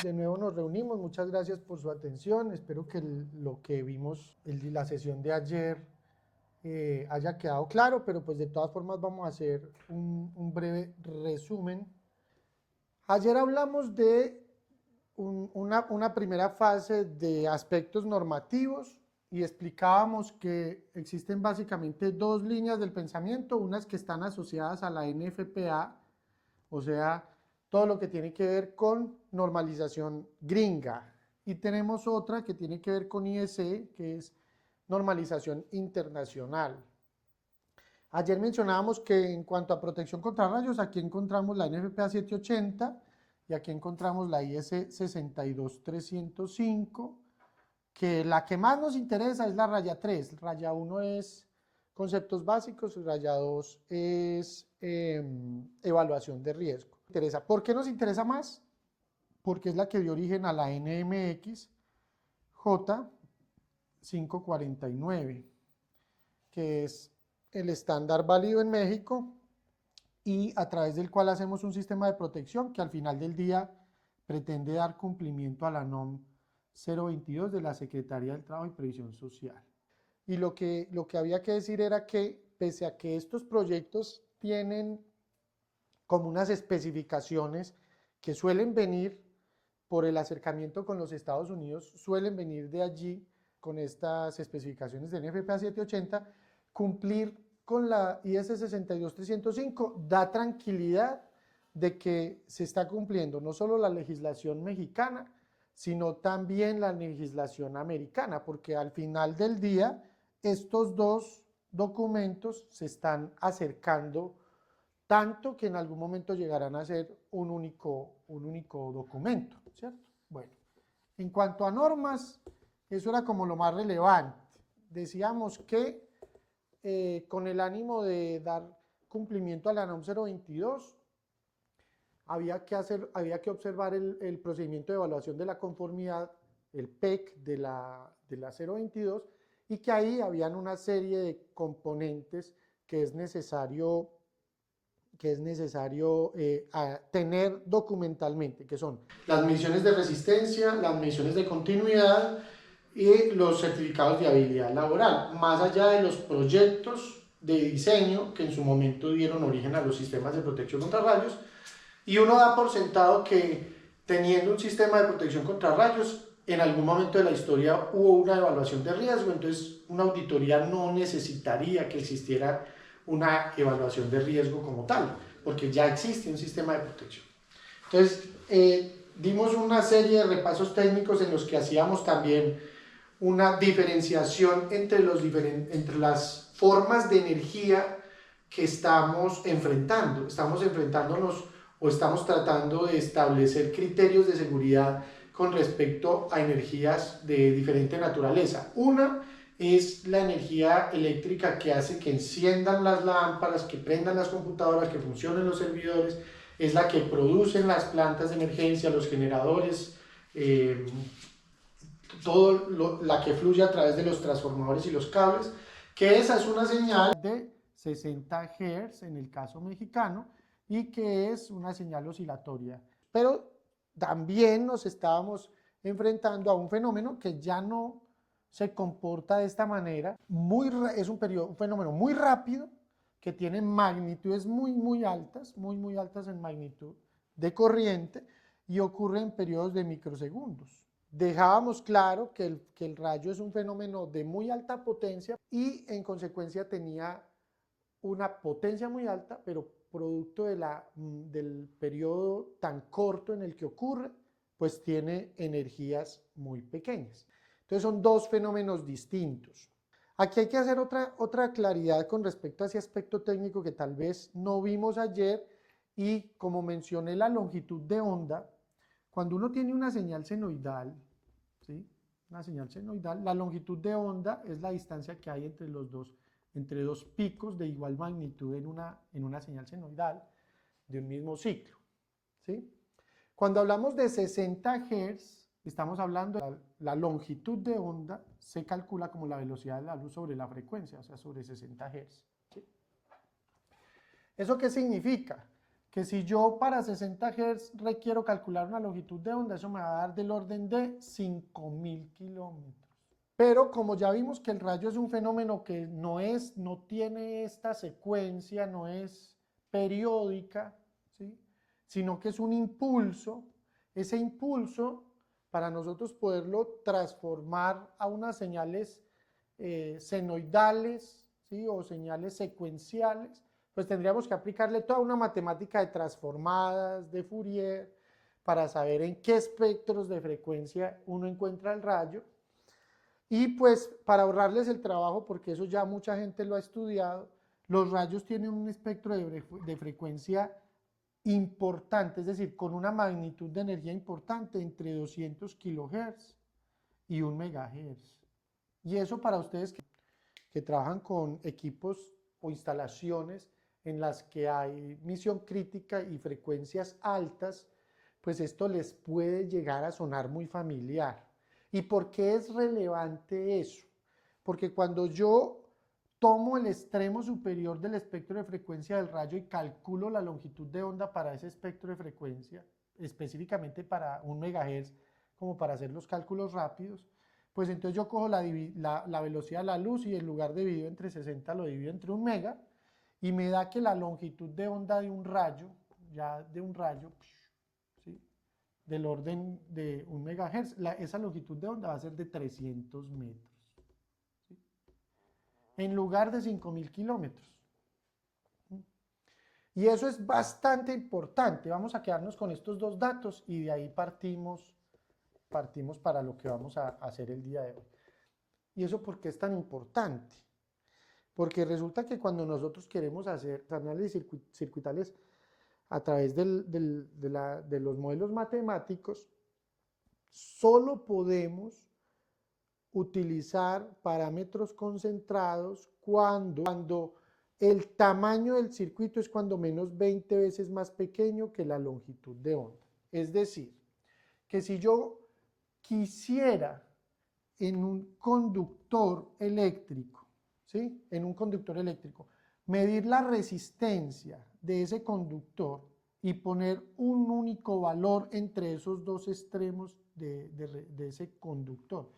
De nuevo nos reunimos, muchas gracias por su atención, espero que lo que vimos en la sesión de ayer haya quedado claro, pero pues de todas formas vamos a hacer un breve resumen. Ayer hablamos de una primera fase de aspectos normativos y explicábamos que existen básicamente dos líneas del pensamiento, unas que están asociadas a la NFPA, o sea, todo lo que tiene que ver con normalización gringa, y tenemos otra que tiene que ver con IEC, que es normalización internacional. Ayer mencionábamos que en cuanto a protección contra rayos, aquí encontramos la NFPA 780 y aquí encontramos la IS 62305, que la que más nos interesa es la raya 3. Raya 1 es conceptos básicos y raya 2 es evaluación de riesgo. ¿Por qué nos interesa más? Porque es la que dio origen a la NMX J549, que es el estándar válido en México y a través del cual hacemos un sistema de protección que al final del día pretende dar cumplimiento a la NOM 022 de la Secretaría del Trabajo y Previsión Social. Y lo que había que decir era que pese a que estos proyectos tienen como unas especificaciones que suelen venir por el acercamiento con los Estados Unidos, suelen venir de allí con estas especificaciones del NFPA 780, cumplir con la IS 62305 da tranquilidad de que se está cumpliendo no solo la legislación mexicana, sino también la legislación americana, porque al final del día estos dos documentos se están acercando tanto que en algún momento llegarán a ser un único documento, ¿cierto? Bueno, en cuanto a normas, eso era como lo más relevante. Decíamos que con el ánimo de dar cumplimiento a la NOM 022, había que observar el procedimiento de evaluación de la conformidad, el PEC de la 022, y que ahí habían una serie de componentes que es necesario tener documentalmente, que son las mediciones de resistencia, las mediciones de continuidad y los certificados de habilidad laboral, más allá de los proyectos de diseño que en su momento dieron origen a los sistemas de protección contra rayos, y uno da por sentado que teniendo un sistema de protección contra rayos, en algún momento de la historia hubo una evaluación de riesgo, entonces una auditoría no necesitaría que existiera una evaluación de riesgo como tal, porque ya existe un sistema de protección. Entonces, dimos una serie de repasos técnicos en los que hacíamos también una diferenciación entre las formas de energía que estamos enfrentando. Estamos enfrentándonos o estamos tratando de establecer criterios de seguridad con respecto a energías de diferente naturaleza. Una es la energía eléctrica que hace que enciendan las lámparas, que prendan las computadoras, que funcionen los servidores, es la que producen las plantas de emergencia, los generadores, la que fluye a través de los transformadores y los cables, que esa es una señal de 60 Hz en el caso mexicano y que es una señal oscilatoria. Pero también nos estábamos enfrentando a un fenómeno que ya no se comporta de esta manera, es un fenómeno muy rápido, que tiene magnitudes muy altas en magnitud de corriente y ocurre en periodos de microsegundos. Dejábamos claro que el rayo es un fenómeno de muy alta potencia y en consecuencia tenía una potencia muy alta, pero producto del periodo tan corto en el que ocurre, pues tiene energías muy pequeñas. Entonces son dos fenómenos distintos. Aquí hay que hacer otra claridad con respecto a ese aspecto técnico que tal vez no vimos ayer, y como mencioné la longitud de onda, cuando uno tiene una señal senoidal, ¿sí? Una señal senoidal, la longitud de onda es la distancia que hay entre dos picos de igual magnitud en una señal senoidal de un mismo ciclo, ¿sí? Cuando hablamos de 60 Hz, estamos hablando de la longitud de onda se calcula como la velocidad de la luz sobre la frecuencia, o sea, sobre 60 Hz. ¿Sí? ¿Eso qué significa? que si yo para 60 Hz requiero calcular una longitud de onda, eso me va a dar del orden de 5000 kilómetros. Pero como ya vimos que el rayo es un fenómeno que no tiene esta secuencia, no es periódica, ¿sí? Sino que es un impulso, ese impulso, para nosotros poderlo transformar a unas señales senoidales, ¿sí? O señales secuenciales, pues tendríamos que aplicarle toda una matemática de transformadas, de Fourier, para saber en qué espectros de frecuencia uno encuentra el rayo. Y pues para ahorrarles el trabajo, porque eso ya mucha gente lo ha estudiado, los rayos tienen un espectro de frecuencia importante, es decir, con una magnitud de energía importante entre 200 kHz y 1 MHz. Y eso para ustedes que trabajan con equipos o instalaciones en las que hay misión crítica y frecuencias altas, pues esto les puede llegar a sonar muy familiar. ¿Y por qué es relevante eso? Porque cuando yo tomo el extremo superior del espectro de frecuencia del rayo y calculo la longitud de onda para ese espectro de frecuencia, específicamente para 1 MHz, como para hacer los cálculos rápidos, pues entonces yo cojo la velocidad de la luz y en lugar de dividir entre 60 lo divido entre 1 mega, y me da que la longitud de onda de un rayo, ¿sí? Del orden de 1 MHz, esa longitud de onda va a ser de 300 metros, ¿sí? En lugar de 5000 kilómetros. Y eso es bastante importante. Vamos a quedarnos con estos dos datos y de ahí partimos para lo que vamos a hacer el día de hoy. ¿Y eso por qué es tan importante? Porque resulta que cuando nosotros queremos hacer análisis circuitales a través de los modelos matemáticos, solo podemos utilizar parámetros concentrados cuando el tamaño del circuito es cuando menos 20 veces más pequeño que la longitud de onda. Es decir, que si yo quisiera en un conductor eléctrico, ¿sí? En un conductor eléctrico, medir la resistencia de ese conductor y poner un único valor entre esos dos extremos de ese conductor,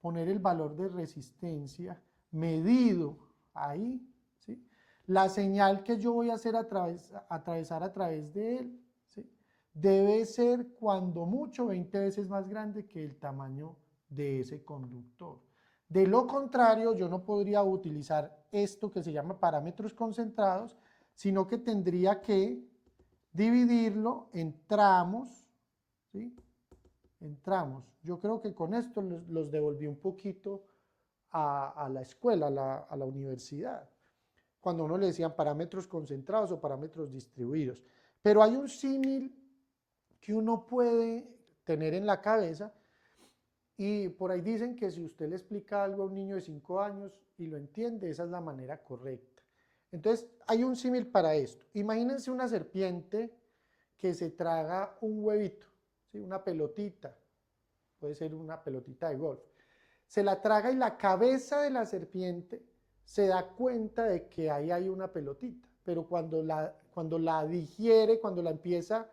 poner el valor de resistencia medido ahí, ¿sí? La señal que yo voy a hacer atravesar a través de él, ¿sí? Debe ser cuando mucho 20 veces más grande que el tamaño de ese conductor. De lo contrario, yo no podría utilizar esto que se llama parámetros concentrados, sino que tendría que dividirlo en tramos, ¿sí? En tramos. Yo creo que con esto los devolví un poquito a la escuela, a la universidad, cuando uno le decían parámetros concentrados o parámetros distribuidos. Pero hay un símil que uno puede tener en la cabeza, y por ahí dicen que si usted le explica algo a un niño de 5 años y lo entiende, esa es la manera correcta. Entonces, hay un símil para esto. Imagínense una serpiente que se traga un huevito, ¿sí? Una pelotita, puede ser una pelotita de golf. Se la traga y la cabeza de la serpiente se da cuenta de que ahí hay una pelotita, pero cuando la digiere, cuando la empieza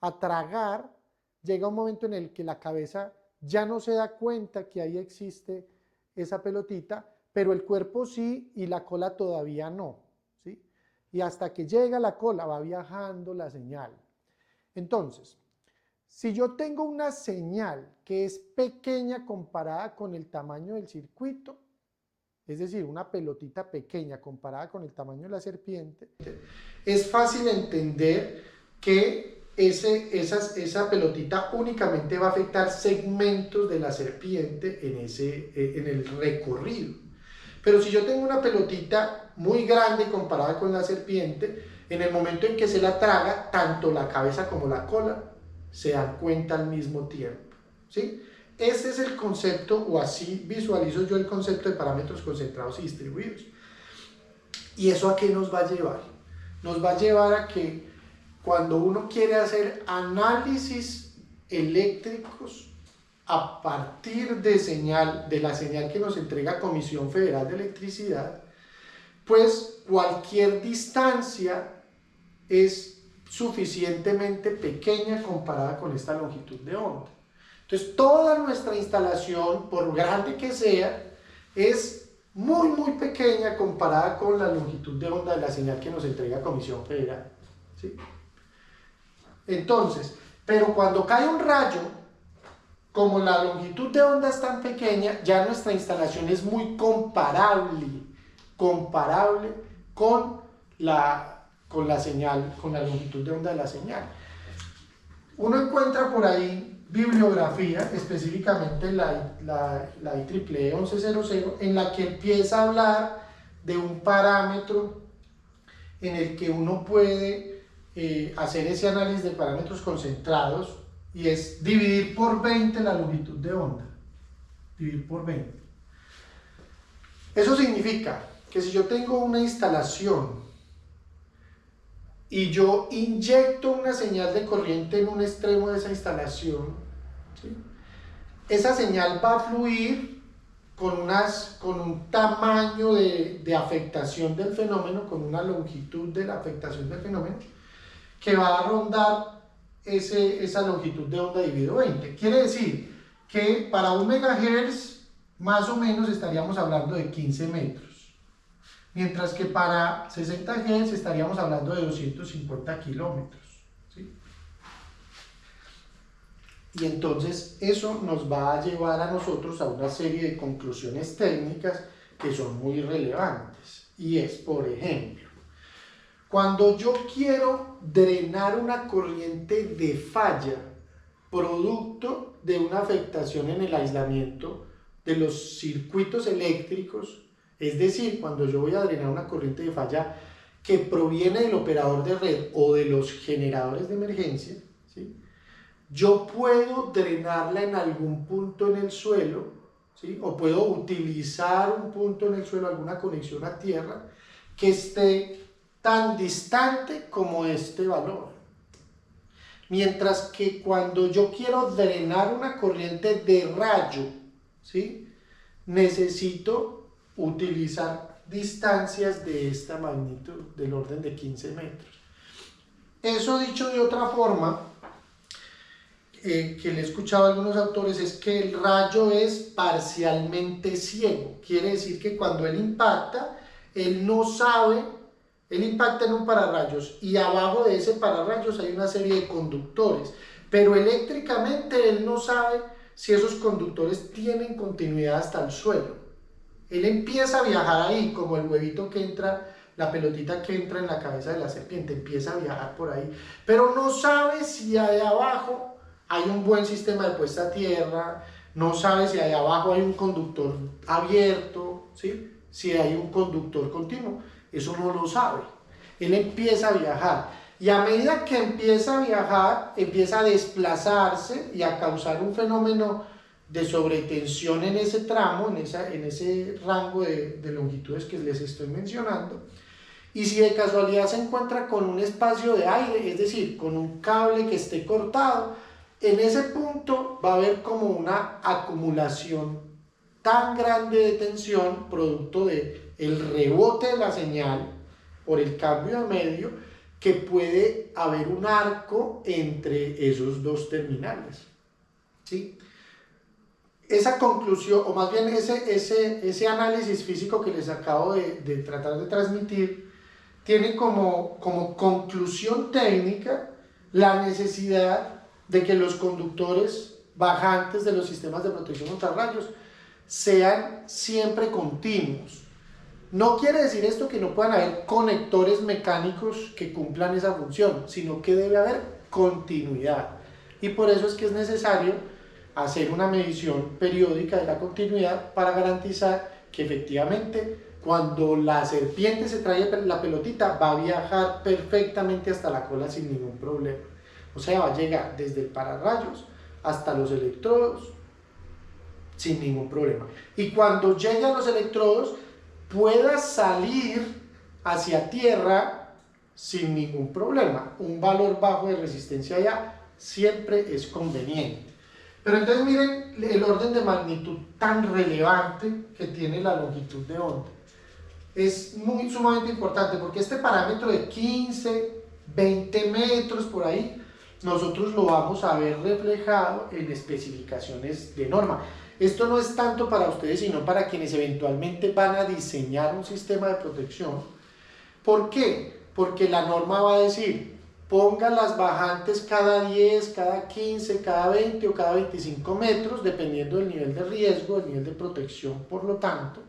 a tragar, llega un momento en el que la cabeza ya no se da cuenta que ahí existe esa pelotita, pero el cuerpo sí y la cola todavía no, ¿sí? Y hasta que llega la cola va viajando la señal. Entonces, si yo tengo una señal que es pequeña comparada con el tamaño del circuito, es decir, una pelotita pequeña comparada con el tamaño de la serpiente, es fácil entender que esa pelotita únicamente va a afectar segmentos de la serpiente en el recorrido. Pero si yo tengo una pelotita muy grande comparada con la serpiente, en el momento en que se la traga, tanto la cabeza como la cola se dan cuenta al mismo tiempo, ¿sí? Ese es el concepto, o así visualizo yo el concepto de parámetros concentrados y distribuidos. ¿Y eso a qué nos va a llevar? Nos va a llevar a que cuando uno quiere hacer análisis eléctricos a partir de la señal que nos entrega Comisión Federal de Electricidad, pues cualquier distancia es suficientemente pequeña comparada con esta longitud de onda. Entonces toda nuestra instalación, por grande que sea, es muy pequeña comparada con la longitud de onda de la señal que nos entrega Comisión Federal, ¿sí? Entonces, pero cuando cae un rayo, como la longitud de onda es tan pequeña, ya nuestra instalación es muy comparable con la señal, con la longitud de onda de la señal. Uno encuentra por ahí bibliografía, específicamente la IEEE 1100, en la que empieza a hablar de un parámetro en el que uno puede hacer ese análisis de parámetros concentrados, y es dividir por 20 la longitud de onda. Dividir por 20. Eso significa que si yo tengo una instalación y yo inyecto una señal de corriente en un extremo de esa instalación, ¿sí?, esa señal va a fluir con un tamaño de afectación del fenómeno, con una longitud de la afectación del fenómeno, que va a rondar esa longitud de onda dividido 20. Quiere decir que para 1 MHz más o menos estaríamos hablando de 15 metros, mientras que para 60 Hz estaríamos hablando de 250 kilómetros, ¿sí? Y entonces eso nos va a llevar a nosotros a una serie de conclusiones técnicas que son muy relevantes, y es, por ejemplo, cuando yo quiero drenar una corriente de falla producto de una afectación en el aislamiento de los circuitos eléctricos, es decir, cuando yo voy a drenar una corriente de falla que proviene del operador de red o de los generadores de emergencia, ¿sí?, yo puedo drenarla en algún punto en el suelo, ¿sí?, o puedo utilizar un punto en el suelo, alguna conexión a tierra, que esté tan distante como este valor. Mientras que cuando yo quiero drenar una corriente de rayo, ¿sí?, necesito utilizar distancias de esta magnitud, del orden de 15 metros. Eso, dicho de otra forma, que le he escuchado a algunos autores, es que el rayo es parcialmente ciego. Quiere decir que cuando él impacta, él no sabe. Él impacta en un pararrayos y abajo de ese pararrayos hay una serie de conductores, pero eléctricamente él no sabe si esos conductores tienen continuidad hasta el suelo. Él empieza a viajar ahí, como el huevito que entra, la pelotita que entra en la cabeza de la serpiente, empieza a viajar por ahí, pero no sabe si ahí abajo hay un buen sistema de puesta a tierra, no sabe si ahí abajo hay un conductor abierto, ¿sí?, si hay un conductor continuo. Eso no lo sabe. Él empieza a viajar, y a medida que empieza a viajar, empieza a desplazarse y a causar un fenómeno de sobretensión en ese tramo, en ese rango de longitudes que les estoy mencionando. Y si de casualidad se encuentra con un espacio de aire, es decir, con un cable que esté cortado, en ese punto va a haber como una acumulación tan grande de tensión, producto del rebote de la señal por el cambio de medio, que puede haber un arco entre esos dos terminales, ¿sí? Esa conclusión, o más bien ese análisis físico que les acabo de tratar de transmitir, tiene como conclusión técnica la necesidad de que los conductores bajantes de los sistemas de protección contra rayos sean siempre continuos. No quiere decir esto que no puedan haber conectores mecánicos que cumplan esa función, sino que debe haber continuidad. Y por eso es que es necesario hacer una medición periódica de la continuidad para garantizar que efectivamente cuando la serpiente se trae la pelotita va a viajar perfectamente hasta la cola sin ningún problema. O sea, va a llegar desde el pararrayos hasta los electrodos sin ningún problema. Y cuando llegue a los electrodos, pueda salir hacia tierra sin ningún problema. Un valor bajo de resistencia allá siempre es conveniente. Pero entonces miren el orden de magnitud tan relevante que tiene la longitud de onda. Es sumamente importante, porque este parámetro de 15, 20 metros por ahí, nosotros lo vamos a ver reflejado en especificaciones de norma. Esto no es tanto para ustedes, sino para quienes eventualmente van a diseñar un sistema de protección. ¿Por qué? Porque la norma va a decir, ponga las bajantes cada 10, cada 15, cada 20 o cada 25 metros, dependiendo del nivel de riesgo, del nivel de protección, por lo tanto.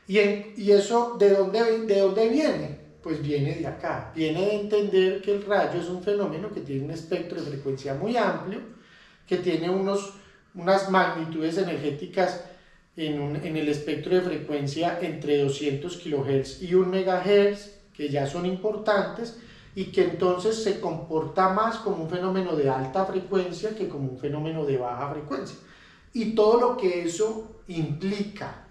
¿Y eso de dónde viene? Pues viene de acá, viene de entender que el rayo es un fenómeno que tiene un espectro de frecuencia muy amplio, que tiene unas magnitudes energéticas en el espectro de frecuencia entre 200 kHz y 1 MHz, que ya son importantes, y que entonces se comporta más como un fenómeno de alta frecuencia que como un fenómeno de baja frecuencia. Y todo lo que eso implica.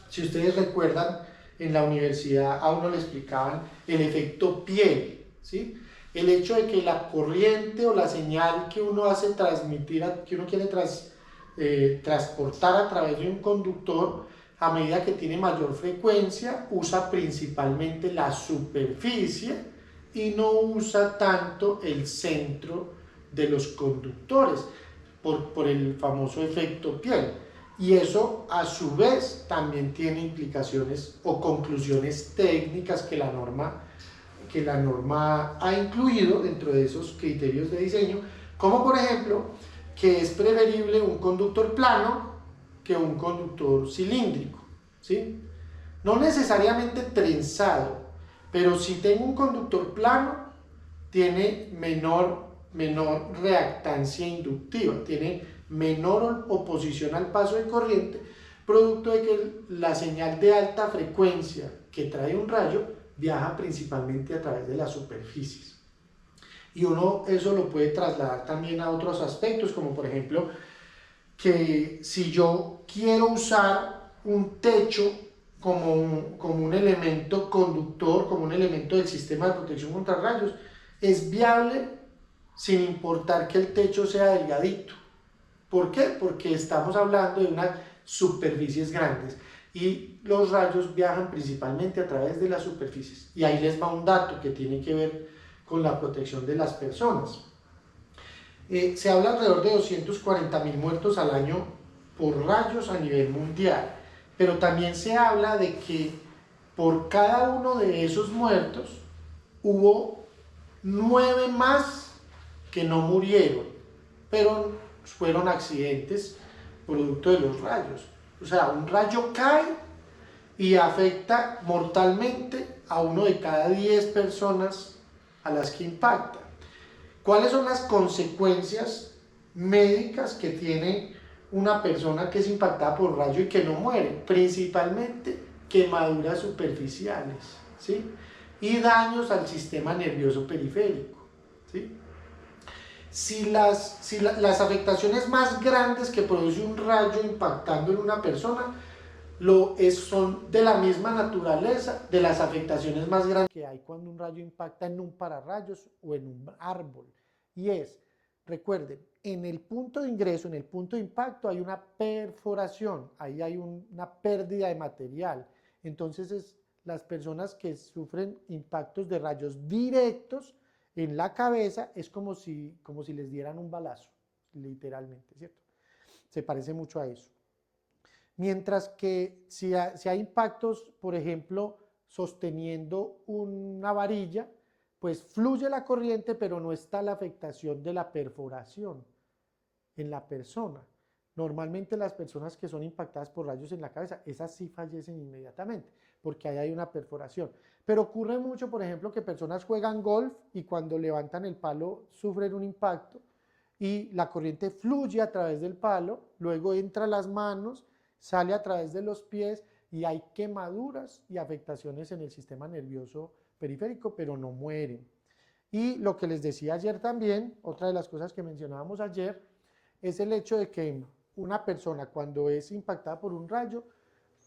Si ustedes recuerdan, en la universidad a uno le explicaban el efecto piel, ¿sí? El hecho de que la corriente o la señal que uno hace transmitir, que uno quiere transportar a través de un conductor, a medida que tiene mayor frecuencia, usa principalmente la superficie y no usa tanto el centro de los conductores por el famoso efecto piel. Y eso a su vez también tiene implicaciones o conclusiones técnicas que la norma ha incluido dentro de esos criterios de diseño, como por ejemplo que es preferible un conductor plano que un conductor cilíndrico, ¿sí? No necesariamente trenzado, pero si tengo un conductor plano, tiene menor reactancia inductiva, tiene menor oposición al paso de corriente, producto de que la señal de alta frecuencia que trae un rayo viaja principalmente a través de las superficies. Y uno eso lo puede trasladar también a otros aspectos, como por ejemplo, que si yo quiero usar un techo como un elemento conductor, como un elemento del sistema de protección contra rayos, es viable sin importar que el techo sea delgadito. ¿Por qué? Porque estamos hablando de unas superficies grandes y los rayos viajan principalmente a través de las superficies. Y ahí les va un dato que tiene que ver con la protección de las personas. Se habla alrededor de 240.000 muertos al año por rayos a nivel mundial, pero también se habla de que por cada uno de esos muertos hubo 9 más que no murieron, pero fueron accidentes producto de los rayos. O sea, un rayo cae y afecta mortalmente a 1 de cada 10 personas a las que impacta. ¿Cuáles son las consecuencias médicas que tiene una persona que es impactada por rayo y que no muere? Principalmente quemaduras superficiales, ¿sí? Y daños al sistema nervioso periférico, ¿sí? Si las afectaciones más grandes que produce un rayo impactando en una persona son de la misma naturaleza de las afectaciones más grandes que hay cuando un rayo impacta en un pararrayos o en un árbol. Y recuerden, en el punto de ingreso, en el punto de impacto hay una perforación, ahí hay una pérdida de material. Entonces las personas que sufren impactos de rayos directos en la cabeza es como si les dieran un balazo, literalmente, ¿cierto? Se parece mucho a eso. Mientras que si hay impactos, por ejemplo, sosteniendo una varilla, pues fluye la corriente, pero no está la afectación de la perforación en la persona. Normalmente las personas que son impactadas por rayos en la cabeza, esas sí fallecen inmediatamente, porque ahí hay una perforación. Pero ocurre mucho, por ejemplo, que personas juegan golf y cuando levantan el palo sufren un impacto y la corriente fluye a través del palo, luego entra a las manos, sale a través de los pies y hay quemaduras y afectaciones en el sistema nervioso periférico, pero no mueren. Y lo que les decía ayer también, otra de las cosas que mencionábamos ayer, es el hecho de que una persona cuando es impactada por un rayo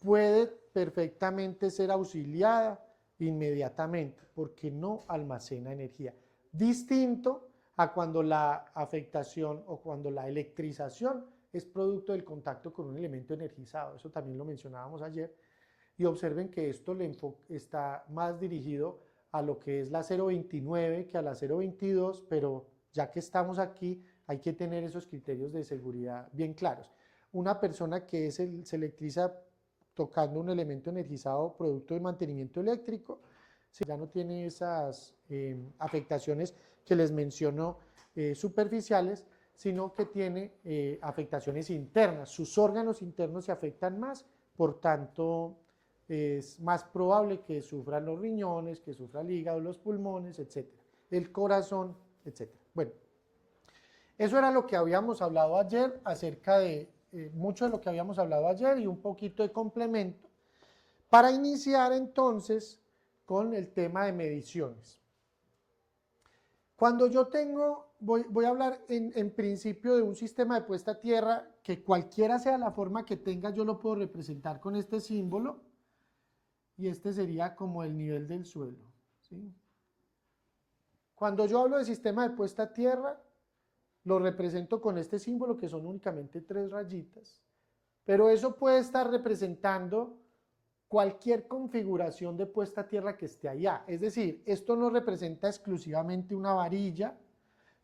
puede perfectamente ser auxiliada inmediatamente porque no almacena energía. Distinto a cuando la afectación o cuando la electrización es producto del contacto con un elemento energizado. Eso también lo mencionábamos ayer. Y observen que esto está más dirigido a lo que es la 029 que a la 022, pero ya que estamos aquí, hay que tener esos criterios de seguridad bien claros. Una persona que se electriza tocando un elemento energizado producto de mantenimiento eléctrico, ya no tiene esas afectaciones que les menciono superficiales, sino que tiene afectaciones internas. Sus órganos internos se afectan más, por tanto es más probable que sufran los riñones, que sufra el hígado, los pulmones, etc. El corazón, etc. Bueno, eso era lo que habíamos hablado ayer acerca de mucho de lo que habíamos hablado ayer y un poquito de complemento para iniciar entonces con el tema de mediciones. Cuando yo tengo, voy a hablar en principio de un sistema de puesta a tierra que cualquiera sea la forma que tenga, yo lo puedo representar con este símbolo y este sería como el nivel del suelo, ¿sí? Cuando yo hablo de sistema de puesta a tierra, lo represento con este símbolo que son únicamente 3 rayitas, pero eso puede estar representando cualquier configuración de puesta a tierra que esté allá. Es decir, esto no representa exclusivamente una varilla,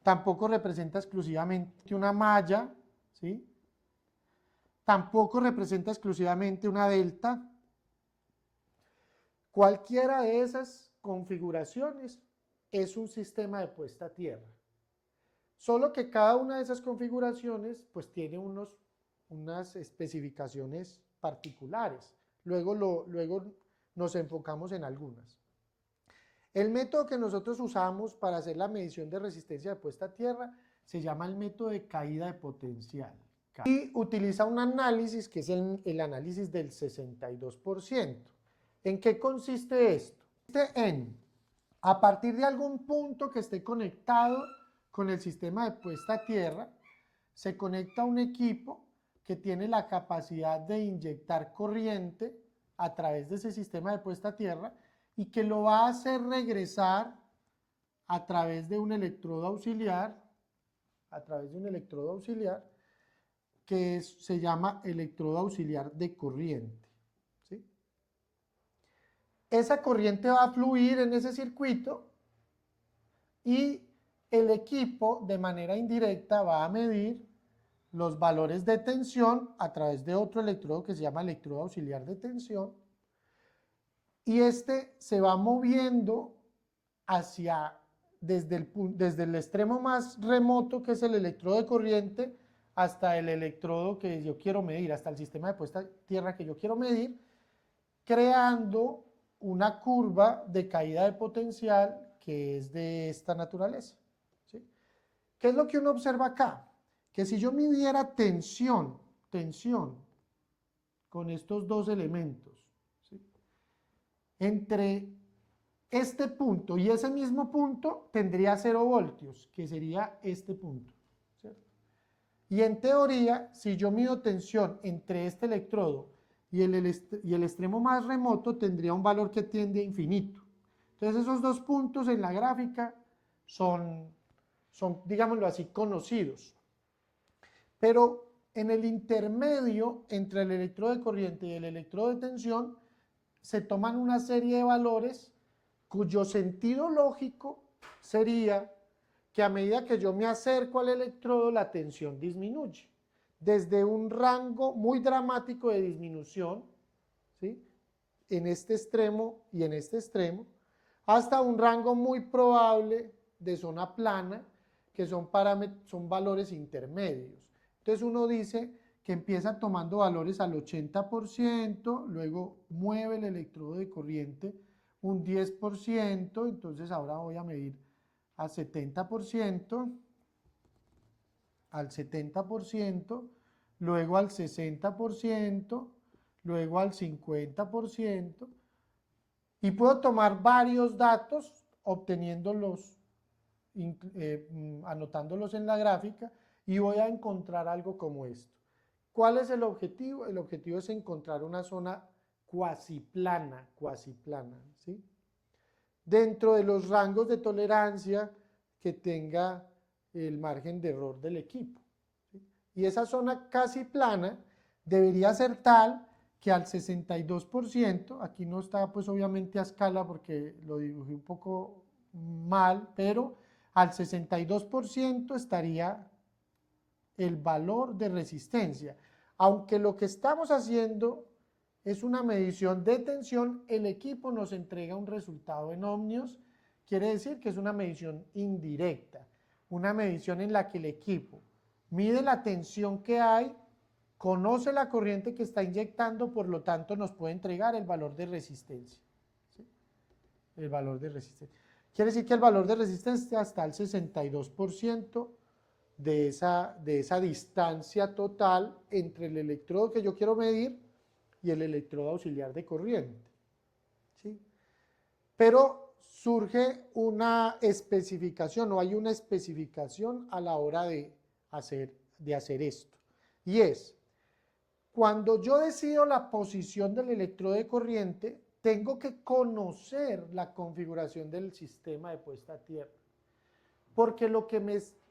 tampoco representa exclusivamente una malla, ¿sí? Tampoco representa exclusivamente una delta. Cualquiera de esas configuraciones es un sistema de puesta a tierra. Solo que cada una de esas configuraciones pues tiene unas especificaciones particulares. Luego nos enfocamos en algunas. El método que nosotros usamos para hacer la medición de resistencia de puesta a tierra se llama el método de caída de potencial. Y utiliza un análisis que es el análisis del 62%. ¿En qué consiste esto? Consiste en, a partir de algún punto que esté conectado con el sistema de puesta a tierra, se conecta un equipo que tiene la capacidad de inyectar corriente a través de ese sistema de puesta a tierra y que lo va a hacer regresar a través de un electrodo auxiliar, que se llama electrodo auxiliar de corriente, ¿sí? Esa corriente va a fluir en ese circuito y el equipo de manera indirecta va a medir los valores de tensión a través de otro electrodo que se llama electrodo auxiliar de tensión, y este se va moviendo desde el extremo más remoto, que es el electrodo de corriente, hasta el electrodo que yo quiero medir, hasta el sistema de puesta a tierra que yo quiero medir, creando una curva de caída de potencial que es de esta naturaleza, ¿sí? ¿Qué es lo que uno observa acá? Que si yo midiera tensión con estos dos elementos, ¿sí?, entre este punto y ese mismo punto tendría 0 voltios, que sería este punto, ¿cierto? Y en teoría, si yo mido tensión entre este electrodo y el extremo más remoto, tendría un valor que tiende a infinito. Entonces esos dos puntos en la gráfica son digámoslo así, conocidos. Pero en el intermedio entre el electrodo de corriente y el electrodo de tensión se toman una serie de valores cuyo sentido lógico sería que a medida que yo me acerco al electrodo, la tensión disminuye. Desde un rango muy dramático de disminución, ¿sí?, en este extremo y en este extremo, hasta un rango muy probable de zona plana, que son valores intermedios. Entonces uno dice que empieza tomando valores al 80%, luego mueve el electrodo de corriente un 10%, entonces ahora voy a medir al 70%, luego al 60%, luego al 50%, y puedo tomar varios datos obteniéndolos, anotándolos en la gráfica, y voy a encontrar algo como esto. ¿Cuál es el objetivo? El objetivo es encontrar una zona cuasi plana, ¿sí?, dentro de los rangos de tolerancia que tenga el margen de error del equipo, ¿sí? Y esa zona casi plana debería ser tal que al 62%, aquí no está pues obviamente a escala porque lo dibujé un poco mal, pero al 62% estaría el valor de resistencia. Aunque lo que estamos haciendo es una medición de tensión, el equipo nos entrega un resultado en ohmios, quiere decir que es una medición indirecta, una medición en la que el equipo mide la tensión que hay, conoce la corriente que está inyectando, por lo tanto nos puede entregar el valor de resistencia. ¿Sí? El valor de resistencia. Quiere decir que el valor de resistencia está al 62% de esa distancia total entre el electrodo que yo quiero medir y el electrodo auxiliar de corriente. ¿Sí? Pero surge una especificación, o hay una especificación a la hora de hacer esto. Y es, cuando yo decido la posición del electrodo de corriente, tengo que conocer la configuración del sistema de puesta a tierra. Porque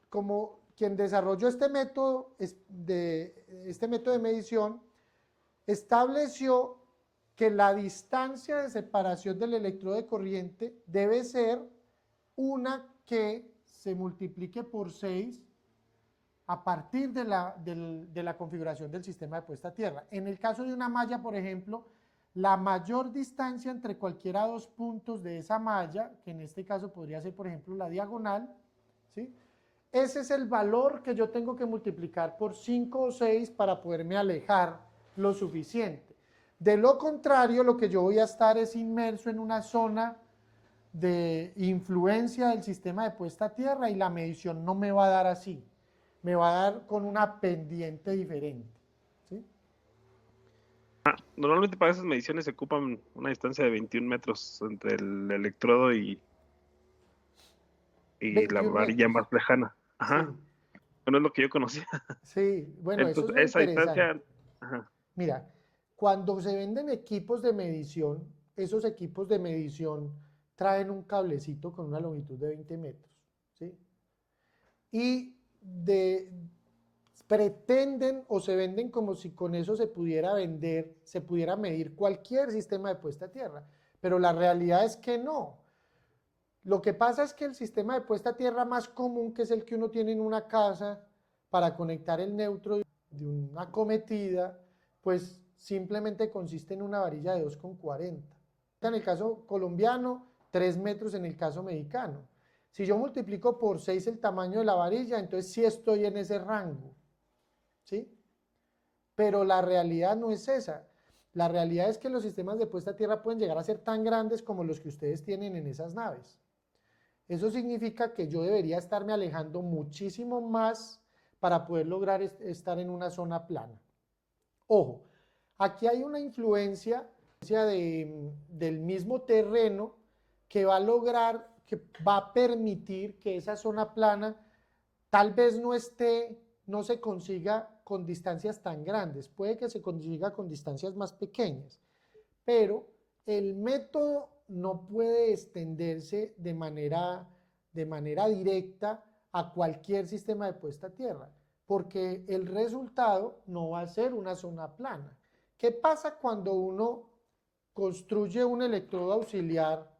como quien desarrolló este método de medición, estableció que la distancia de separación del electrodo de corriente debe ser una que se multiplique por 6 a partir de la configuración del sistema de puesta a tierra. En el caso de una malla, por ejemplo, la mayor distancia entre cualquiera de dos puntos de esa malla, que en este caso podría ser, por ejemplo, la diagonal, ¿sí? Ese es el valor que yo tengo que multiplicar por 5 o 6 para poderme alejar lo suficiente. De lo contrario, lo que yo voy a estar es inmerso en una zona de influencia del sistema de puesta a tierra y la medición no me va a dar así, me va a dar con una pendiente diferente. ¿Sí? Normalmente para esas mediciones se ocupan una distancia de 21 metros entre el electrodo y la 21 varilla metros. más lejana. Ajá. Sí, Bueno, es lo que yo conocía. sí, bueno, eso es Entonces, lo esa interesante. distancia, ajá. Mira, cuando se venden equipos de medición, esos equipos de medición traen un cablecito con una longitud de 20 metros, ¿sí? Y pretenden o se venden como si con eso se pudiera vender, se pudiera medir cualquier sistema de puesta a tierra, pero la realidad es que no. Lo que pasa es que el sistema de puesta a tierra más común, que es el que uno tiene en una casa para conectar el neutro de una acometida, pues simplemente consiste en una varilla de 2,40. En el caso colombiano, 3 metros en el caso mexicano. Si yo multiplico por 6 el tamaño de la varilla, entonces sí estoy en ese rango. ¿Sí? Pero la realidad no es esa. La realidad es que los sistemas de puesta a tierra pueden llegar a ser tan grandes como los que ustedes tienen en esas naves. Eso significa que yo debería estarme alejando muchísimo más para poder lograr estar en una zona plana. Ojo, aquí hay una influencia del mismo terreno que va a lograr, que va a permitir que esa zona plana tal vez no se consiga con distancias tan grandes, puede que se consiga con distancias más pequeñas, pero el método no puede extenderse de manera directa a cualquier sistema de puesta a tierra, porque el resultado no va a ser una zona plana. ¿Qué pasa cuando uno construye un electrodo auxiliar?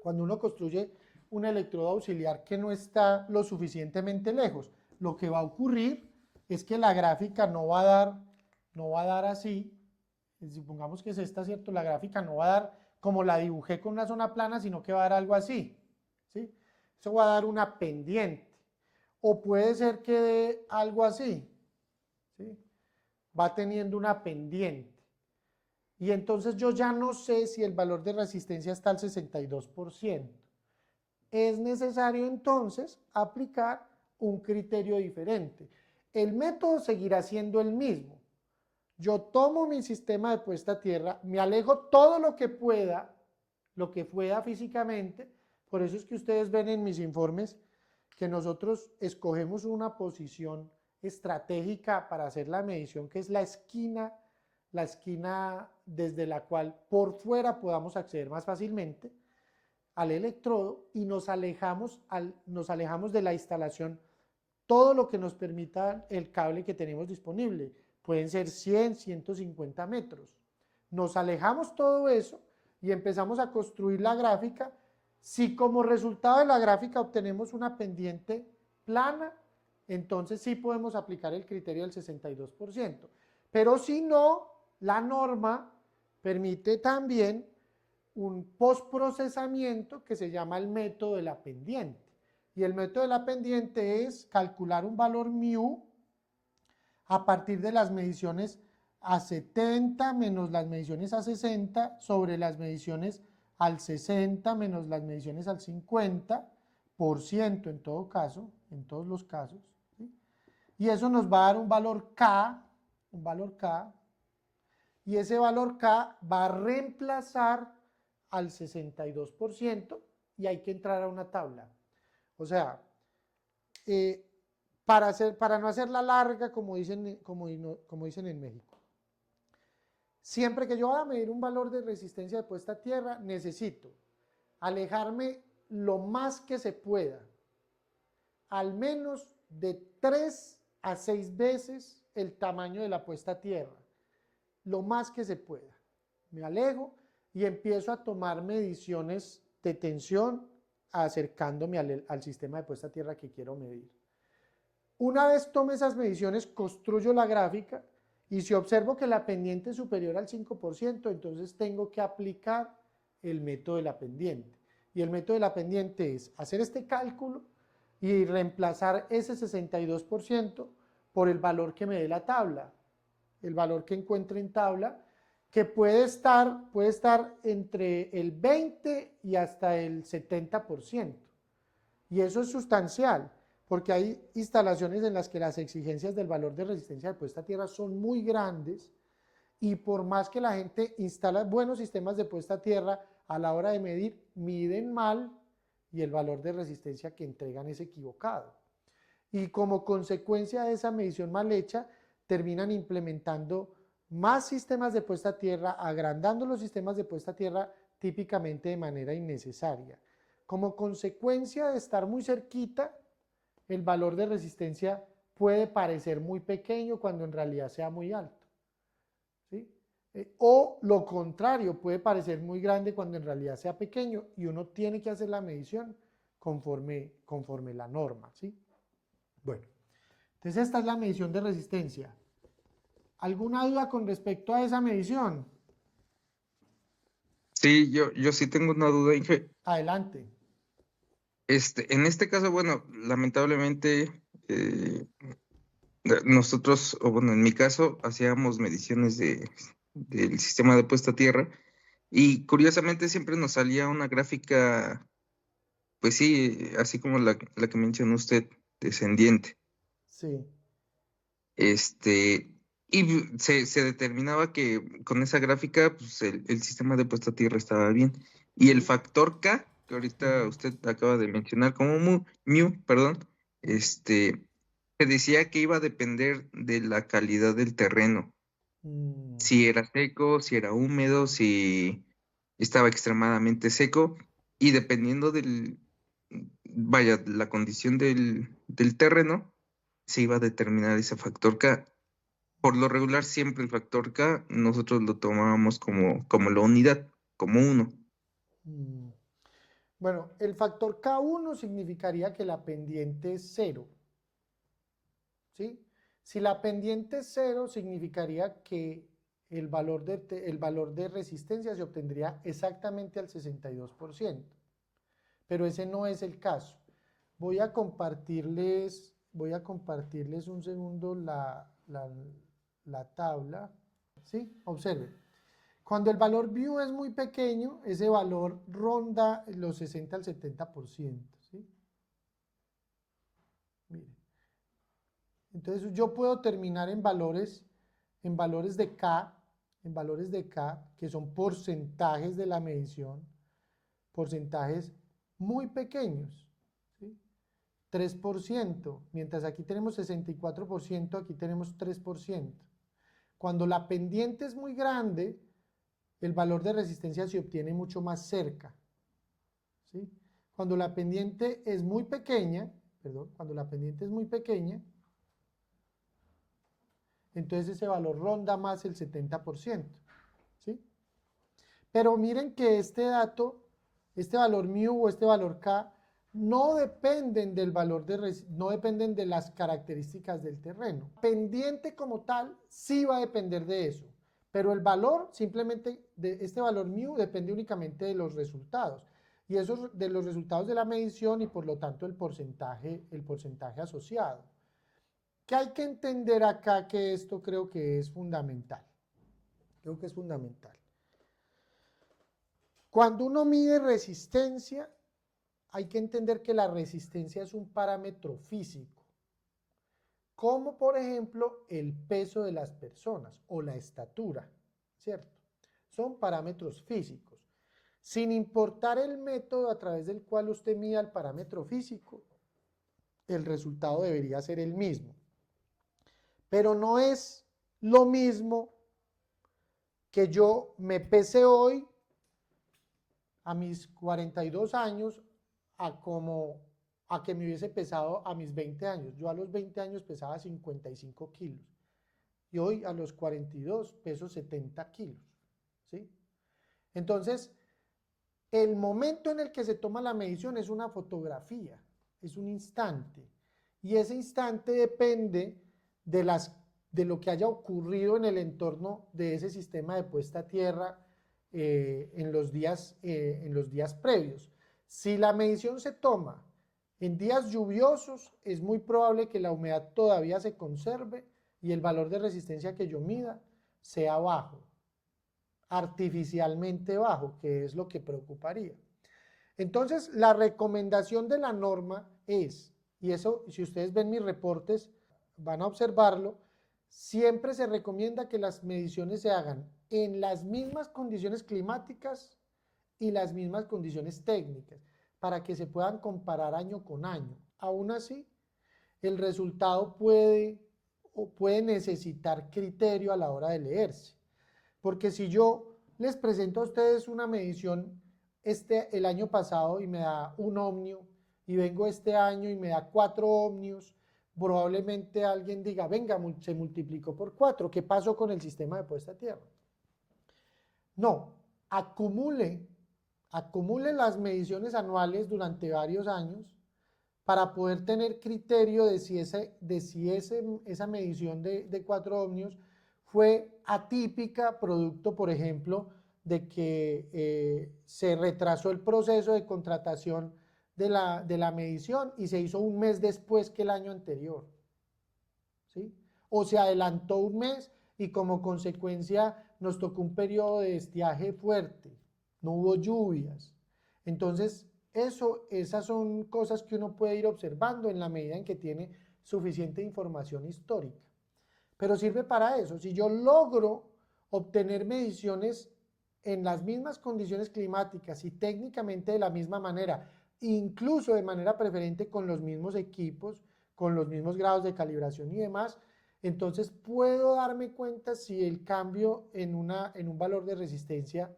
Cuando uno construye un electrodo auxiliar que no está lo suficientemente lejos, lo que va a ocurrir es que la gráfica no va a dar así. Supongamos que es esta, ¿cierto? La gráfica no va a dar como la dibujé con una zona plana, sino que va a dar algo así, ¿sí? Eso va a dar una pendiente. O puede ser que dé algo así, ¿sí? Va teniendo una pendiente. Y entonces yo ya no sé si el valor de resistencia está al 62%. Es necesario entonces aplicar un criterio diferente. El método seguirá siendo el mismo. Yo tomo mi sistema de puesta a tierra, me alejo todo lo que pueda físicamente. Por eso es que ustedes ven en mis informes que nosotros escogemos una posición estratégica para hacer la medición, que es la esquina desde la cual por fuera podamos acceder más fácilmente al electrodo, y nos alejamos de la instalación todo lo que nos permita el cable que tenemos disponible. pueden ser 100, 150 metros. Nos alejamos todo eso y empezamos a construir la gráfica. Si como resultado de la gráfica obtenemos una pendiente plana, entonces sí podemos aplicar el criterio del 62%. Pero si no, la norma permite también un postprocesamiento que se llama el método de la pendiente. Y el método de la pendiente es calcular un valor μ a partir de las mediciones a 70 menos las mediciones a 60 sobre las mediciones al 60 menos las mediciones al 50% en todo caso, en todos los casos, ¿sí? Y eso nos va a dar un valor K, y ese valor K va a reemplazar al 62% y hay que entrar a una tabla. O sea, para no hacerla larga, como dicen en México, siempre que yo vaya a medir un valor de resistencia de puesta a tierra, necesito alejarme lo más que se pueda, al menos de 3 a 6 veces el tamaño de la puesta a tierra, lo más que se pueda. Me alejo y empiezo a tomar mediciones de tensión acercándome al sistema de puesta a tierra que quiero medir. Una vez tome esas mediciones, construyo la gráfica y si observo que la pendiente es superior al 5%, entonces tengo que aplicar el método de la pendiente. Y el método de la pendiente es hacer este cálculo y reemplazar ese 62% por el valor que me dé la tabla, el valor que encuentre en tabla, que puede estar entre el 20 y hasta el 70%. Y eso es sustancial, porque hay instalaciones en las que las exigencias del valor de resistencia de puesta a tierra son muy grandes y por más que la gente instala buenos sistemas de puesta a tierra, a la hora de medir, miden mal y el valor de resistencia que entregan es equivocado. Y como consecuencia de esa medición mal hecha, terminan implementando más sistemas de puesta a tierra, agrandando los sistemas de puesta a tierra típicamente de manera innecesaria. Como consecuencia de estar muy cerquita, el valor de resistencia puede parecer muy pequeño cuando en realidad sea muy alto, ¿sí? O lo contrario, puede parecer muy grande cuando en realidad sea pequeño y uno tiene que hacer la medición conforme la norma, ¿sí? Bueno, entonces esta es la medición de resistencia. ¿Alguna duda con respecto a esa medición? Sí, yo sí tengo una duda, Inge. Adelante. En este caso, bueno, lamentablemente nosotros, o bueno, en mi caso, hacíamos mediciones del sistema de puesta a tierra y curiosamente siempre nos salía una gráfica, pues sí, así como la que mencionó usted, descendiente. Sí. Y se determinaba que con esa gráfica, pues el sistema de puesta a tierra estaba bien. Y el factor K, que ahorita usted acaba de mencionar como perdón, se decía que iba a depender de la calidad del terreno. Mm, Si era seco, si era húmedo, si estaba extremadamente seco. Y dependiendo vaya, la condición del terreno, se iba a determinar ese factor K. Por lo regular, siempre el factor K nosotros lo tomábamos como la unidad, como uno. mm. Bueno, el factor K1 significaría que la pendiente es cero, ¿sí? Si la pendiente es cero, significaría que el valor de resistencia se obtendría exactamente al 62%, pero ese no es el caso. Voy a compartirles un segundo la tabla, ¿sí? Observen. Cuando el valor view es muy pequeño, ese valor ronda los 60 al 70%, ¿sí? Miren. Entonces yo puedo terminar en valores de K, que son porcentajes de la medición, porcentajes muy pequeños, ¿sí? 3%, mientras aquí tenemos 64%, aquí tenemos 3%. Cuando la pendiente es muy grande, el valor de resistencia se obtiene mucho más cerca, ¿sí? Cuando la pendiente es muy pequeña, entonces ese valor ronda más el 70%, ¿sí? Pero miren que este dato, este valor mu o este valor k, no dependen del valor no dependen de las características del terreno. Pendiente como tal sí va a depender de eso, pero el valor simplemente de este valor mu depende únicamente de los resultados y esos de los resultados de la medición y por lo tanto el porcentaje asociado. ¿Qué hay que entender acá? Que esto creo que es fundamental. Creo que es fundamental. Cuando uno mide resistencia, hay que entender que la resistencia es un parámetro físico, como por ejemplo el peso de las personas o la estatura, ¿cierto? Son parámetros físicos. Sin importar el método a través del cual usted mida el parámetro físico, el resultado debería ser el mismo. Pero no es lo mismo que yo me pese hoy a mis 42 años a que me hubiese pesado a mis 20 años. Yo a los 20 años pesaba 55 kilos y hoy a los 42 peso 70 kilos, ¿sí? Entonces, el momento en el que se toma la medición es una fotografía, es un instante y ese instante depende de lo que haya ocurrido en el entorno de ese sistema de puesta a tierra en los días previos. Si la medición se toma en días lluviosos, es muy probable que la humedad todavía se conserve y el valor de resistencia que yo mida sea bajo, artificialmente bajo, que es lo que preocuparía. Entonces, la recomendación de la norma es, y eso si ustedes ven mis reportes van a observarlo, siempre se recomienda que las mediciones se hagan en las mismas condiciones climáticas y las mismas condiciones técnicas para que se puedan comparar año con año. Aún así, el resultado puede necesitar criterio a la hora de leerse, porque si yo les presento a ustedes una medición el año pasado y me da un ohmio y vengo este año y me da 4 ohmios, probablemente alguien diga, venga, se multiplicó por 4, ¿qué pasó con el sistema de puesta a tierra? No, acumule las mediciones anuales durante varios años para poder tener criterio de si esa medición de 4 ohmios fue atípica, producto, por ejemplo, de que se retrasó el proceso de contratación de la medición y se hizo un mes después que el año anterior, ¿sí? O se adelantó un mes y como consecuencia nos tocó un periodo de estiaje fuerte, no hubo lluvias. Entonces, esas son cosas que uno puede ir observando en la medida en que tiene suficiente información histórica. Pero sirve para eso. Si yo logro obtener mediciones en las mismas condiciones climáticas y técnicamente de la misma manera, incluso de manera preferente con los mismos equipos, con los mismos grados de calibración y demás, entonces puedo darme cuenta si el cambio en un valor de resistencia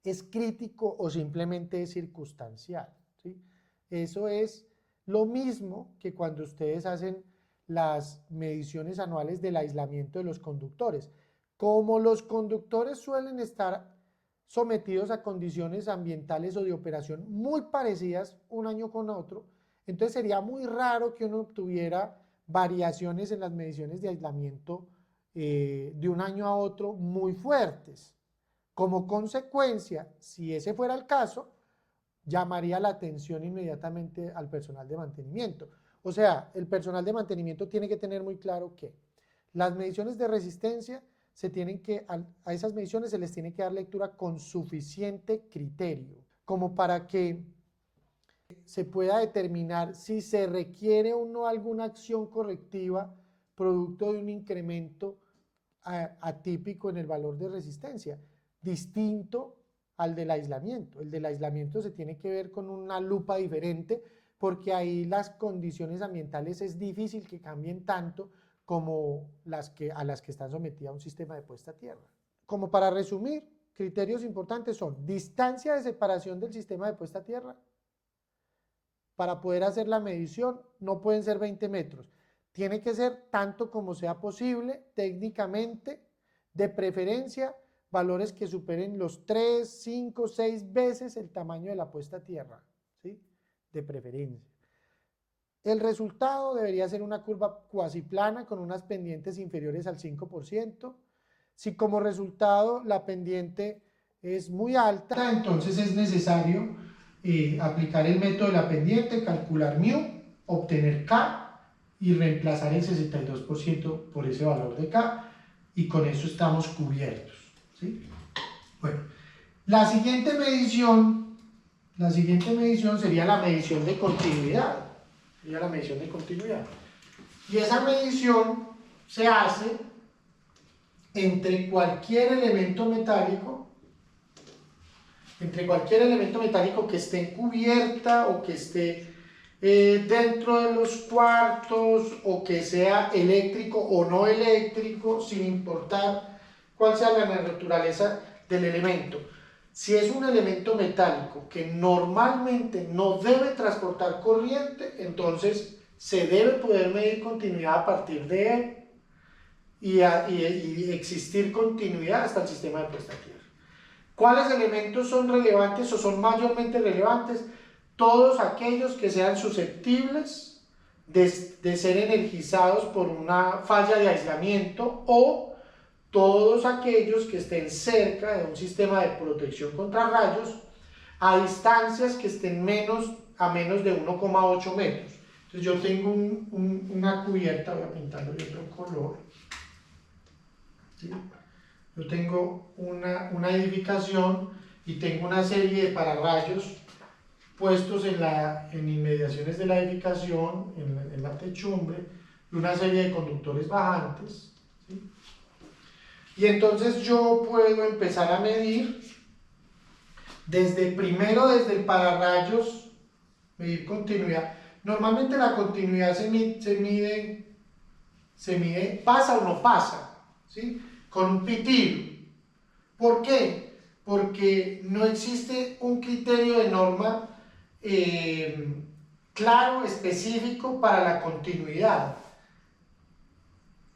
es crítico o simplemente es circunstancial, ¿sí? Eso es lo mismo que cuando ustedes hacen las mediciones anuales del aislamiento de los conductores. Como los conductores suelen estar sometidos a condiciones ambientales o de operación muy parecidas un año con otro, entonces sería muy raro que uno obtuviera variaciones en las mediciones de aislamiento de un año a otro muy fuertes. Como consecuencia, si ese fuera el caso, llamaría la atención inmediatamente al personal de mantenimiento. O sea, el personal de mantenimiento tiene que tener muy claro que las mediciones de resistencia a esas mediciones se les tiene que dar lectura con suficiente criterio, como para que se pueda determinar si se requiere o no alguna acción correctiva producto de un incremento atípico en el valor de resistencia, distinto al del aislamiento. El del aislamiento se tiene que ver con una lupa diferente porque ahí las condiciones ambientales es difícil que cambien tanto como a las que están sometidas a un sistema de puesta a tierra. Como para resumir, criterios importantes son distancia de separación del sistema de puesta a tierra. Para poder hacer la medición no pueden ser 20 metros. tiene que ser tanto como sea posible, técnicamente, de preferencia, valores que superen los 3, 5, 6 veces el tamaño de la puesta a tierra, ¿sí? De preferencia. El resultado debería ser una curva cuasi plana con unas pendientes inferiores al 5%. Si como resultado la pendiente es muy alta, entonces es necesario aplicar el método de la pendiente, calcular μ, obtener K y reemplazar el 62% por ese valor de K, y con eso estamos cubiertos, ¿sí? Bueno, la siguiente medición sería la medición de continuidad. Y esa medición se hace entre cualquier elemento metálico que esté en cubierta o que esté dentro de los cuartos, o que sea eléctrico o no eléctrico, sin importar cuál sea la naturaleza del elemento. Si es un elemento metálico que normalmente no debe transportar corriente, entonces se debe poder medir continuidad a partir de él y existir continuidad hasta el sistema de puesta a tierra. ¿Cuáles elementos son relevantes o son mayormente relevantes? Todos aquellos que sean susceptibles de ser energizados por una falla de aislamiento, o todos aquellos que estén cerca de un sistema de protección contra rayos a distancias que estén a menos de 1,8 metros. Entonces yo tengo una cubierta, voy a pintarlo de otro color, ¿sí? Yo tengo una edificación y tengo una serie de pararrayos puestos en inmediaciones de la edificación, en la techumbre, y una serie de conductores bajantes, ¿sí? Y entonces yo puedo empezar a medir desde el pararrayos, medir continuidad. Normalmente la continuidad se mide pasa o no pasa, ¿sí? Con un pitido. ¿Por qué? Porque no existe un criterio de norma claro, específico para la continuidad,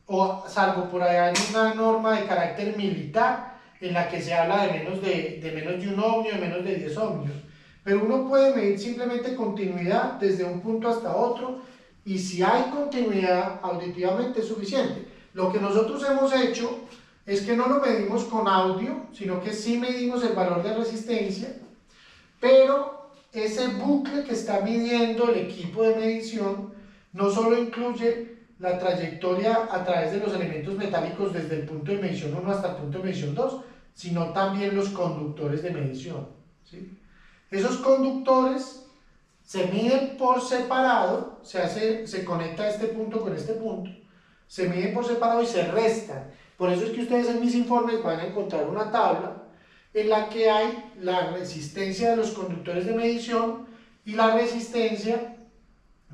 o salvo por allá hay una norma de carácter militar en la que se habla de menos de un ohmio, de menos de 10 ohmios, pero uno puede medir simplemente continuidad desde un punto hasta otro, y si hay continuidad auditivamente es suficiente. Lo que nosotros hemos hecho es que no lo medimos con audio, sino que sí medimos el valor de resistencia, pero ese bucle que está midiendo el equipo de medición no solo incluye la trayectoria a través de los elementos metálicos desde el punto de medición 1 hasta el punto de medición 2, sino también los conductores de medición, ¿sí? Esos conductores se miden por separado, se conecta este punto con este punto, se miden por separado y se restan. Por eso es que ustedes en mis informes van a encontrar una tabla en la que hay la resistencia de los conductores de medición y la resistencia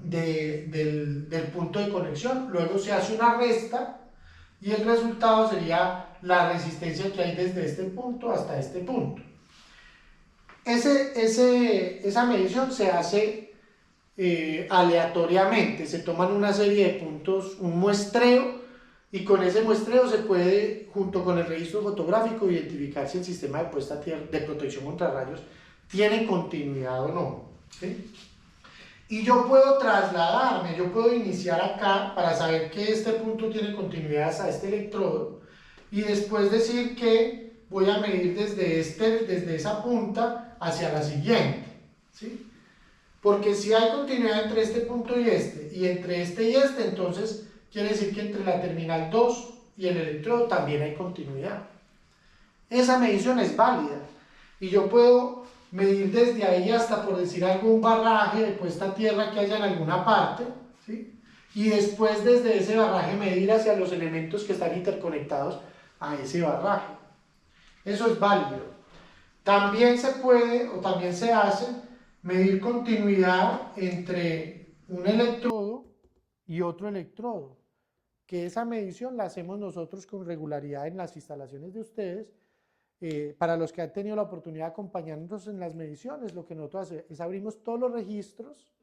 del punto de conexión. Luego se hace una resta y el resultado sería la resistencia que hay desde este punto hasta este punto. Esa medición se hace aleatoriamente, se toman una serie de puntos, un muestreo, y con ese muestreo se puede, junto con el registro fotográfico, identificar si el sistema de puesta a tierra de protección contra rayos tiene continuidad o no, ¿sí? Y yo puedo trasladarme, yo puedo iniciar acá para saber que este punto tiene continuidad hasta este electrodo, y después decir que voy a medir desde esa punta hacia la siguiente, ¿sí? Porque si hay continuidad entre este punto y entre este y este, entonces quiere decir que entre la terminal 2 y el electrodo también hay continuidad. Esa medición es válida y yo puedo medir desde ahí hasta, por decir algún barraje de puesta a tierra que haya en alguna parte, ¿sí? Y después desde ese barraje medir hacia los elementos que están interconectados a ese barraje. Eso es válido. También se puede, o también se hace, medir continuidad entre un electrodo y otro electrodo, que esa medición la hacemos nosotros con regularidad en las instalaciones de ustedes. Para los que han tenido la oportunidad de acompañarnos en las mediciones, lo que nosotros hacemos es abrimos todos los registros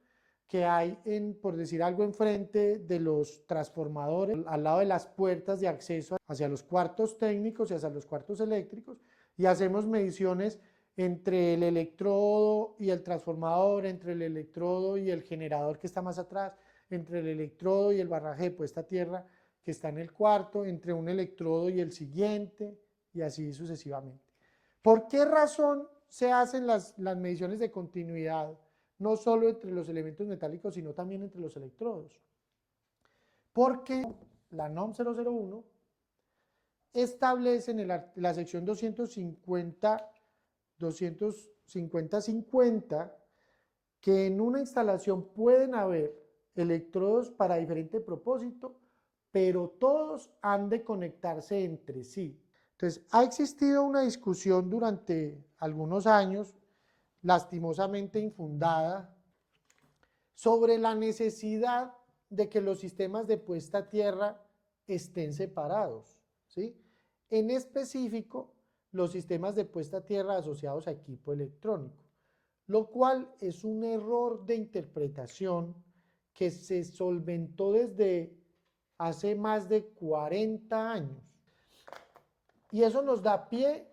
que hay, por decir algo, enfrente de los transformadores, al lado de las puertas de acceso hacia los cuartos técnicos y hacia los cuartos eléctricos, y hacemos mediciones entre el electrodo y el transformador, entre el electrodo y el generador que está más atrás, entre el electrodo y el barraje de puesta a tierra que está en el cuarto, entre un electrodo y el siguiente, y así sucesivamente. ¿Por qué razón se hacen las mediciones de continuidad, no solo entre los elementos metálicos, sino también entre los electrodos? Porque la NOM 001 establece en la sección 250-50 que en una instalación pueden haber electrodos para diferente propósito, pero todos han de conectarse entre sí. Entonces, ha existido una discusión durante algunos años, lastimosamente infundada, sobre la necesidad de que los sistemas de puesta a tierra estén separados, ¿sí? En específico, los sistemas de puesta a tierra asociados a equipo electrónico, lo cual es un error de interpretación que se solventó desde hace más de 40 años. Y eso nos da pie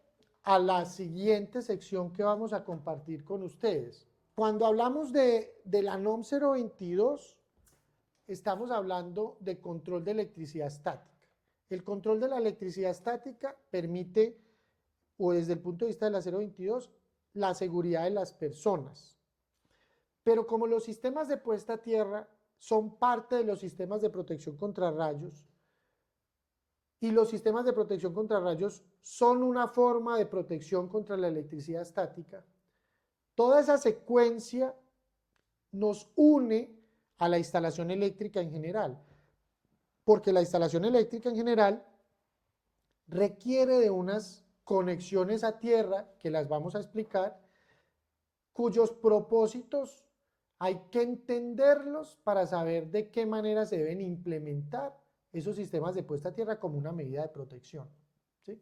a la siguiente sección que vamos a compartir con ustedes. Cuando hablamos de la NOM 022, estamos hablando de control de electricidad estática. El control de la electricidad estática permite, o desde el punto de vista de la 022, la seguridad de las personas. Pero como los sistemas de puesta a tierra son parte de los sistemas de protección contra rayos, y los sistemas de protección contra rayos son una forma de protección contra la electricidad estática, toda esa secuencia nos une a la instalación eléctrica en general, porque la instalación eléctrica en general requiere de unas conexiones a tierra, que las vamos a explicar, cuyos propósitos hay que entenderlos para saber de qué manera se deben implementar esos sistemas de puesta a tierra como una medida de protección, ¿sí?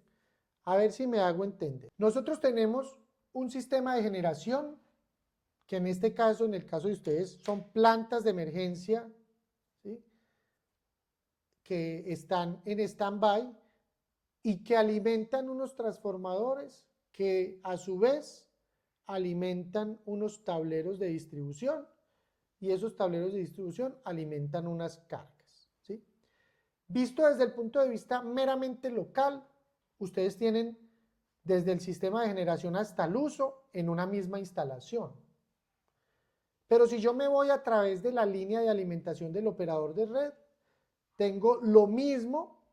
A ver si me hago entender. Nosotros tenemos un sistema de generación, que en este caso, en el caso de ustedes, son plantas de emergencia, ¿sí?, que están en stand-by y que alimentan unos transformadores que a su vez alimentan unos tableros de distribución, y esos tableros de distribución alimentan unas cargas, ¿sí? Visto desde el punto de vista meramente local, ustedes tienen desde el sistema de generación hasta el uso en una misma instalación. Pero si yo me voy a través de la línea de alimentación del operador de red, tengo lo mismo,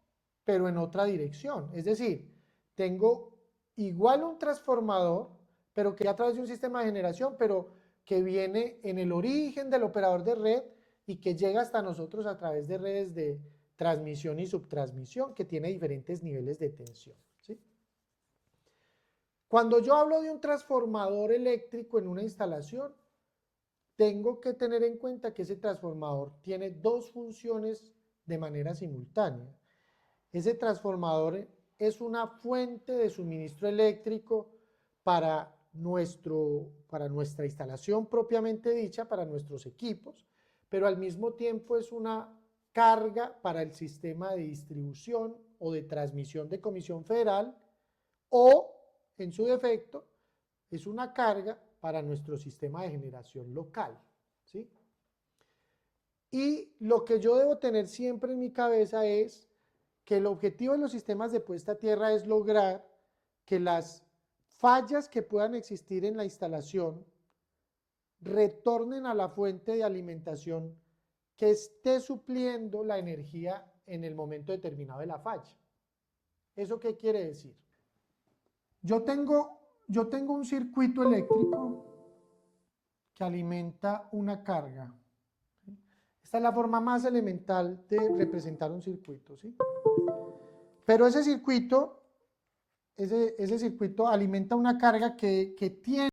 pero en otra dirección. Es decir, tengo igual un transformador, pero que a través de un sistema de generación, pero que viene en el origen del operador de red y que llega hasta nosotros a través de redes de transmisión y subtransmisión, que tiene diferentes niveles de tensión, ¿sí? Cuando yo hablo de un transformador eléctrico en una instalación, tengo que tener en cuenta que ese transformador tiene dos funciones de manera simultánea. Ese transformador es una fuente de suministro eléctrico para nuestra instalación propiamente dicha, para nuestros equipos, pero al mismo tiempo es una carga para el sistema de distribución o de transmisión de Comisión Federal, o, en su defecto, es una carga para nuestro sistema de generación local, ¿sí? Y lo que yo debo tener siempre en mi cabeza es que el objetivo de los sistemas de puesta a tierra es lograr que las fallas que puedan existir en la instalación retornen a la fuente de alimentación que esté supliendo la energía en el momento determinado de la falla. ¿Eso qué quiere decir? Yo tengo un circuito eléctrico que alimenta una carga. Esta es la forma más elemental de representar un circuito, ¿sí? Pero ese circuito alimenta una carga que tiene